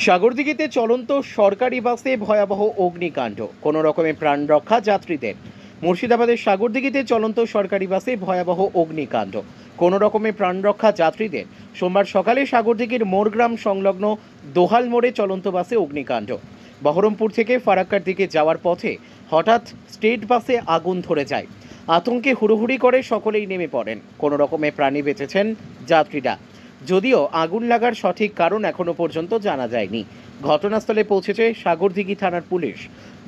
সাগরদিঘিতে চলন্ত সরকারি বাসে ভয়াবহ অগ্নিকাণ্ড, কোনো রকমে প্রাণ রক্ষা যাত্রীদের। মুর্শিদাবাদের সাগরদিঘিতে চলন্ত সরকারি বাসে ভয়াবহ অগ্নিকাণ্ড, কোনো রকমে প্রাণ রক্ষা যাত্রীদের। সোমবার সকালে সাগরদিঘির মোরগ্রাম সংলগ্ন দোহাল মোড়ে চলন্ত বাসে অগ্নিকাণ্ড। বহরমপুর থেকে ফারাক্কার দিকে যাওয়ার পথে হঠাৎ স্টেট বাসে আগুন ধরে যায়। আতঙ্কে হুড়োহুড়ি করে সকলেই নেমে পড়েন। কোনো রকমে প্রাণে বেঁচেছেন যাত্রীরা, যদিও আগুন লাগার সঠিক কারণ এখনো পর্যন্ত জানা যায়নি। ঘটনাস্থলে পৌঁছেছে সাগরদিঘি থানার পুলিশ।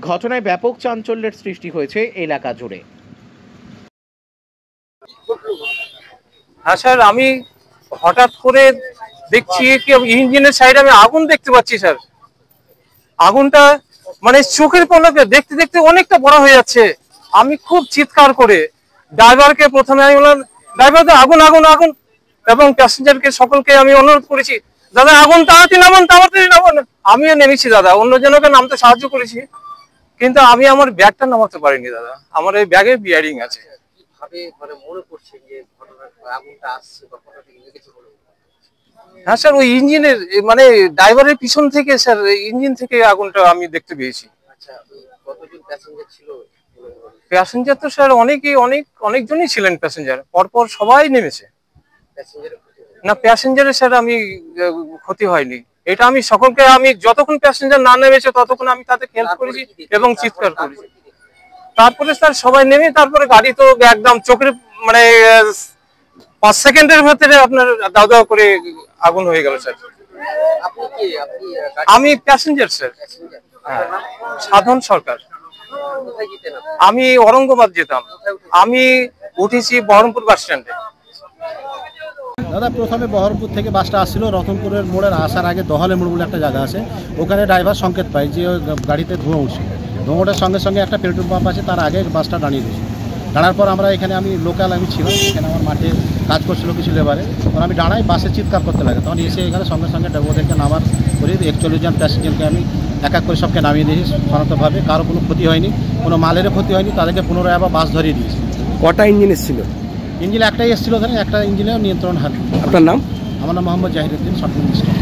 ঘটনায় ব্যাপক চাঞ্চল্যের সৃষ্টি হয়েছে এলাকা জুড়ে। হ্যাঁ স্যার, আমি হঠাৎ করে দেখছি কি ইঞ্জিনের সাইডে আমি আগুন দেখতে পাচ্ছি স্যার। আগুনটা মানে চোখের পলকে দেখতে দেখতে অনেকটা বড় হয়ে যাচ্ছে। আমি খুব চিৎকার করে ড্রাইভারকে প্রথমে আমি বললাম, ড্রাইভার আগুন আগুন আগুন, এবং প্যাসেঞ্জারকে সকলকে আমি অনুরোধ করেছি, দাদা আগুন তাড়াতাড়ি নামান, তাড়াতাড়ি নামান। আমিও নেমেছি দাদা, অন্যজনকে নামতে সাহায্য করেছি, কিন্তু আমি আমার ব্যাগটা নামাতে পারিনি দাদা। আমার এই ব্যাগে বিয়ারিং আছে। হ্যাঁ স্যার, ওই ইঞ্জিনের মানে ড্রাইভারের পিছন থেকে স্যার, ইঞ্জিন থেকে আগুনটা আমি দেখতে পেয়েছি। প্যাসেঞ্জার তো স্যার অনেকজনই ছিলেন প্যাসেঞ্জার, পরপর সবাই নেমেছে। না প্যাসেঞ্জারের স্যার আমি ক্ষতি হয়নি, এটা আমি সকলকে, আমি যতক্ষণ প্যাসেঞ্জার না নেমেছে ততক্ষণ আমি তাদের হেল্প করেছি এবং চিৎকার করেছি। তারপরে স্যার সবাই নেমে তারপরে গাড়ি তো একদম চোখের মানে 5 সেকেন্ডের ভেতরে আপনার দাও দাও করে আগুন হয়ে গেল স্যার। আমি প্যাসেঞ্জার স্যার। হ্যাঁ, সাধন সরকার। আমি ঔরঙ্গাবাদ যেতাম, আমি উঠেছি বহরমপুর বাস স্ট্যান্ডে। দাদা প্রথমে বহরমপুর থেকে বাসটা আসছিল, রতনপুরের মোড়ের আসার আগে দোহালে মোড় বলে একটা জায়গা আছে, ওখানে ড্রাইভার সংকেত পাই যে গাড়িতে ধোঁয়া উঠছে। ধোঁয়াটার সঙ্গে সঙ্গে একটা পেট্রোল পাম্প আছে, তার আগে বাসটা দাঁড়িয়ে দিয়েছে। দাঁড়ার পর আমরা এখানে, আমি লোকাল আমি ছিলাম এখানে, আমার মাঠে কাজ করছিল কিছু লেবারে, তখন আমি দাঁড়াই, বাসে চিৎকার করতে লাগে, তখন এসে এখানে সঙ্গে সঙ্গে ওদেরকে নামার করি। 41 জন প্যাসেঞ্জারকে আমি এক এক করে সবকে নামিয়ে দিয়েছি সনাতভাবে, কারো কোনো ক্ষতি হয়নি, কোনো মালেরও ক্ষতি হয়নি। তাদেরকে পুনরায় আবার বাস ধরিয়ে দিয়েছি। কটা ইঞ্জিন এসেছিল? ইঞ্জিন একটাই এসেছিল, ধরেন একটা ইঞ্জিনেও নিয়ন্ত্রণ হার। আপনার নাম? আমার নাম মোহাম্মদ জাহিরুদ্দিন, শর্ট মিনিস্টার।